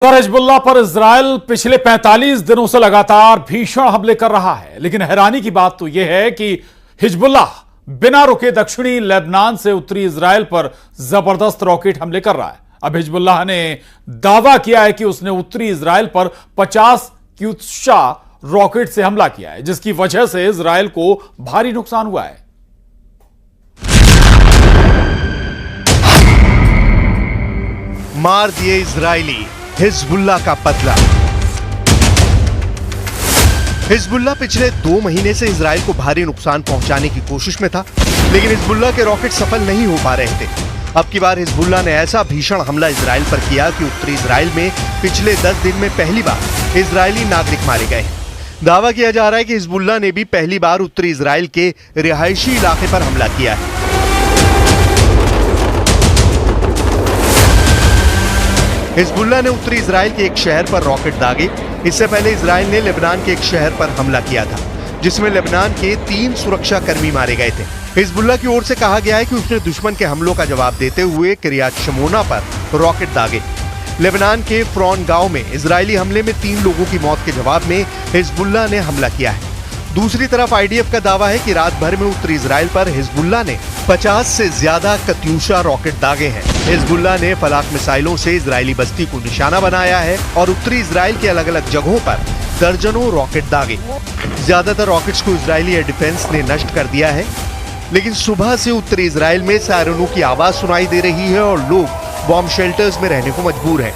Hezbollah पर Israel पिछले 45 दिनों से लगातार भीषण हमले कर रहा है, लेकिन हैरानी की बात तो यह है कि हिजबुल्लाह बिना रुके दक्षिणी लेबनान से उत्तरी इजराइल पर जबरदस्त रॉकेट हमले कर रहा है। अब हिजबुल्लाह ने दावा किया है कि उसने उत्तरी इजराइल पर 50 क्यूत्शा रॉकेट से हमला किया है, जिसकी वजह से इजराइल को भारी नुकसान हुआ है। मार दिए इजरायली, हिजबुल्लाह का बदला। हिजबुल्लाह पिछले 2 महीने से इजराइल को भारी नुकसान पहुंचाने की कोशिश में था, लेकिन हिजबुल्लाह के रॉकेट सफल नहीं हो पा रहे थे। अब की बार हिजबुल्लाह ने ऐसा भीषण हमला इजराइल पर किया कि उत्तरी इजराइल में पिछले 10 दिन में पहली बार इजरायली नागरिक मारे गए। दावा किया जा रहा है कि हिजबुल्लाह ने भी पहली बार उत्तरी इजराइल के रिहायशी इलाके पर हमला किया है। हिजबुल्लाह ने उत्तरी इजराइल के एक शहर पर रॉकेट दागे। इससे पहले इजराइल ने लेबनान के एक शहर पर हमला किया था, जिसमें लेबनान के 3 सुरक्षा कर्मी मारे गए थे। हिजबुल्लाह की ओर से कहा गया है कि उसने दुश्मन के हमलों का जवाब देते हुए किरियात शमोना पर रॉकेट दागे। लेबनान के फ्रॉन गांव में इजरायली हमले में 3 लोगों की मौत के जवाब में हिजबुल्लाह ने हमला किया है। दूसरी तरफ आईडीएफ का दावा है कि रात भर में उत्तरी इजराइल पर हिजबुल्लाह ने 50 से ज्यादा कत्यूशा रॉकेट दागे हैं। हिजबुल्लाह ने फलाक मिसाइलों से इजरायली बस्ती को निशाना बनाया है और उत्तरी इजराइल के अलग अलग जगहों पर दर्जनों रॉकेट दागे। ज्यादातर रॉकेट्स को इजरायली एयर डिफेंस ने नष्ट कर दिया है, लेकिन सुबह से उत्तरी इजराइल में सायरनों की आवाज सुनाई दे रही है और लोग बॉम्ब शेल्टर्स में रहने को मजबूर हैं।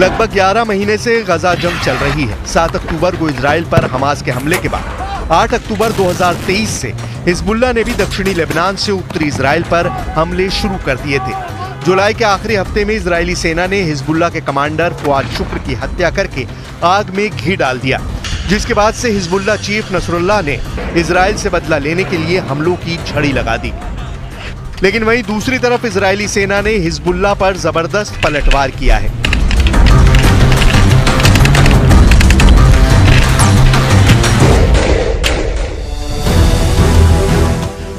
लगभग 11 महीने से गजा जंग चल रही है। 7 अक्टूबर को इजराइल पर हमास के हमले के बाद 8 अक्टूबर 2023 से हिजबुल्लाह ने भी दक्षिणी लेबनान से उत्तरी इजराइल पर हमले शुरू कर दिए थे। जुलाई के आखिरी हफ्ते में इजरायली सेना ने हिजबुल्लाह के कमांडर फुआद शुक्र की हत्या करके आग में घी डाल दिया, जिसके बाद से हिजबुल्लाह चीफ नसरुल्लाह ने इजराइल से बदला लेने के लिए हमलों की झड़ी लगा दी। लेकिन वहीं दूसरी तरफ इजरायली सेना ने हिजबुल्लाह पर जबरदस्त पलटवार किया है।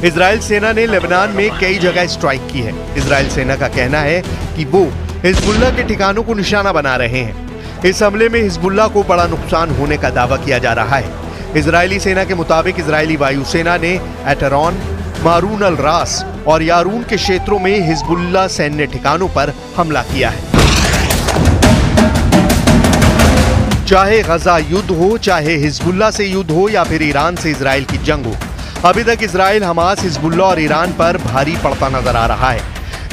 इजराइल सेना ने लेबनान में कई जगह स्ट्राइक की है। इजराइल सेना का कहना है कि वो हिजबुल्लाह के ठिकानों को निशाना बना रहे हैं। इस हमले में हिजबुल्लाह को बड़ा नुकसान होने का दावा किया जा रहा है। इजरायली सेना के मुताबिक इजरायली वायुसेना ने एटरॉन, मारून अल रास और यारून के क्षेत्रों में हिजबुल्लाह सैन्य ठिकानों पर हमला किया है। चाहे गजा युद्ध हो, चाहे हिजबुल्लाह से युद्ध हो या फिर ईरान से इजराइल की जंग हो, अभी तक इजराइल हमास, हिजबुल्लाह और ईरान पर भारी पड़ता नजर आ रहा है।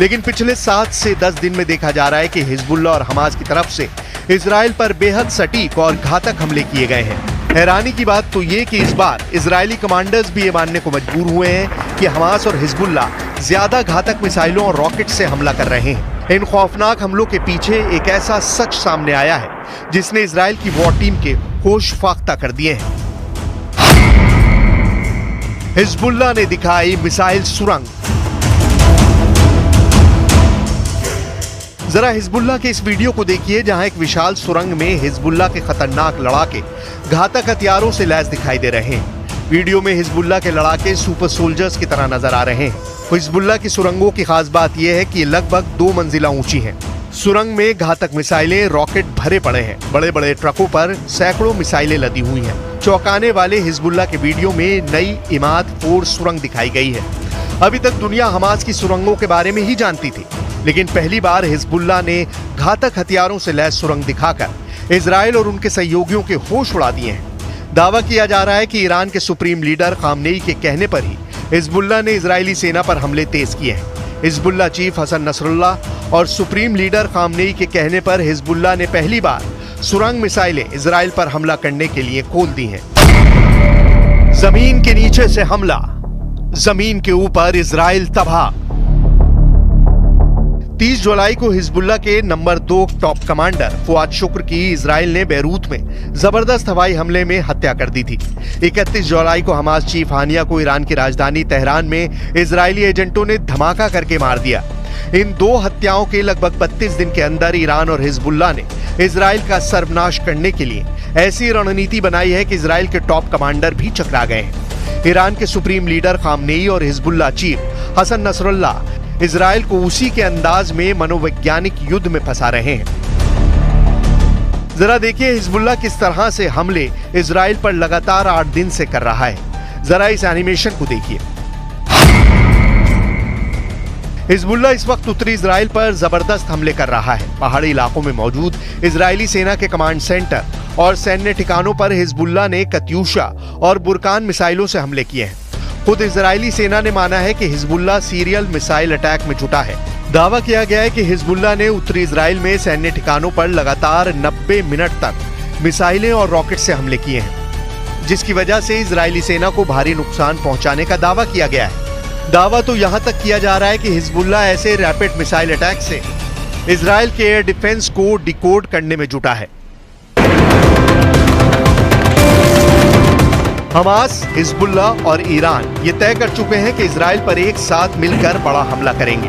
लेकिन पिछले 7 से 10 दिन में देखा जा रहा है कि हिजबुल्लाह और हमास की तरफ से इजराइल पर बेहद सटीक और घातक हमले किए गए हैं। हैरानी की बात तो ये कि इस बार इजरायली कमांडर्स भी ये मानने को मजबूर हुए हैं कि हमास और हिजबुल्लाह ज्यादा घातक मिसाइलों और रॉकेट से हमला कर रहे हैं। इन खौफनाक हमलों के पीछे एक ऐसा सच सामने आया है जिसने इजराइल की वॉर टीम के होश फाख्ता कर दिए हैं। हिजबुल्लाह ने दिखाई मिसाइल सुरंग। जरा हिजबुल्लाह के इस वीडियो को देखिए, जहां एक विशाल सुरंग में हिजबुल्लाह के खतरनाक लड़ाके घातक हथियारों से लैस दिखाई दे रहे हैं। वीडियो में हिजबुल्लाह के लड़ाके सुपर सोल्जर्स की तरह नजर आ रहे हैं। हिजबुल्लाह की सुरंगों की खास बात यह है कि लगभग 2 मंजिला ऊंची हैं। सुरंग में घातक मिसाइलें, रॉकेट भरे पड़े हैं। बड़े बड़े ट्रकों पर सैकड़ों मिसाइलें लदी हुई हैं। चौंकाने वाले हिजबुल्लाह के वीडियो में नई इमाद 4 सुरंग दिखाई गई है। अभी तक दुनिया हमास की सुरंगों के बारे में ही जानती थी, लेकिन पहली बार हिजबुल्लाह ने घातक हथियारों से लैस सुरंग दिखाकर इजराइल और उनके सहयोगियों के होश उड़ा दिए हैं। दावा किया जा रहा है कि ईरान के सुप्रीम लीडर खामनेई के कहने पर ही हिजबुल्लाह ने इजरायली सेना पर हमले तेज किए हैं। हिजबुल्लाह चीफ हसन नसरुल्लाह और सुप्रीम लीडर खामनेई के कहने पर हिजबुल्लाह ने पहली बार सुरंग मिसाइलें इजराइल पर हमला करने के लिए खोल दी हैं। जमीन के नीचे से हमला, जमीन के ऊपर इजराइल तबाह। 30 जुलाई को हिजबुल्लाह के नंबर 2 टॉप कमांडर फुआद शुक्र की इजराइल ने बैरूत में जबरदस्त हवाई हमले में हत्या कर दी थी। 31 जुलाई को हमास चीफ हानिया को ईरान की राजधानी तेहरान में इजरायली एजेंटों ने धमाका करके मार दिया। इन दो हत्याओं के लगभग 32 दिन के अंदर ईरान और हिजबुल्लाह ने इजराइल का सर्वनाश करने के लिए ऐसी रणनीति बनाई है कि इजराइल के टॉप कमांडर भी चकरा गए हैं। ईरान के सुप्रीम लीडर खामनेई और Hezbollah chief Hassan Nasrallah Israel को उसी के अंदाज में मनोवैज्ञानिक युद्ध में फंसा रहे हैं। जरा देखिए हिजबुल्लाह किस तरह से हमले इजराइल पर लगातार 8 दिन से कर रहा है। जरा इस एनिमेशन को देखिए। हिजबुल्लाह इस वक्त उत्तरी इजराइल पर जबरदस्त हमले कर रहा है। पहाड़ी इलाकों में मौजूद इजरायली सेना के कमांड सेंटर और सैन्य ठिकानों पर हिजबुल्लाह ने कत्यूशा और बुरकान मिसाइलों से हमले किए हैं। खुद इजरायली सेना ने माना है कि हिजबुल्लाह सीरियल मिसाइल अटैक में जुटा है। दावा किया गया है कि हिजबुल्लाह ने उत्तरी इजराइल में सैन्य ठिकानों पर लगातार 90 मिनट तक मिसाइलें और रॉकेट से हमले किए हैं, जिसकी वजह से इजरायली सेना को भारी नुकसान पहुंचाने का दावा किया गया है। दावा तो यहां तक किया जा रहा है कि हिजबुल्लाह ऐसे रैपिड मिसाइल अटैक से इजराइल के एयर डिफेंस को डिकोड करने में जुटा है। हमास, हिजबुल्लाह और ईरान ये तय कर चुके हैं कि इजराइल पर एक साथ मिलकर बड़ा हमला करेंगे।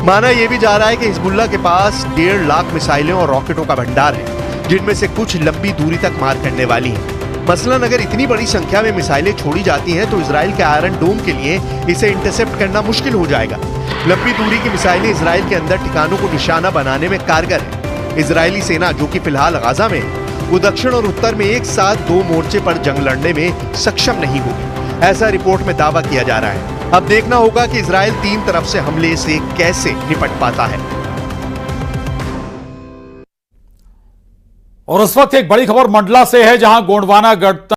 माना यह भी जा रहा है कि हिजबुल्लाह के पास 1.5 लाख मिसाइलें और रॉकेटों का भंडार है, जिनमें से कुछ लंबी दूरी तक मार करने वाली हैं। मसलन अगर इतनी बड़ी संख्या में मिसाइलें छोड़ी जाती हैं तो इजराइल के आयरन डोम के लिए इसे इंटरसेप्ट करना मुश्किल हो जाएगा। लंबी दूरी की मिसाइलें इजराइल के अंदर ठिकानों को निशाना बनाने में कारगर है। इजरायली सेना, जो कि फिलहाल गाजा में है, वो दक्षिण और उत्तर में एक साथ 2 मोर्चे पर जंग लड़ने में सक्षम नहीं होगी, ऐसा रिपोर्ट में दावा किया जा रहा है। अब देखना होगा कि इजराइल 3 तरफ से हमले से कैसे निपट पाता है। और उस वक्त एक बड़ी खबर मंडला से है, जहां गोंडवाना गढ़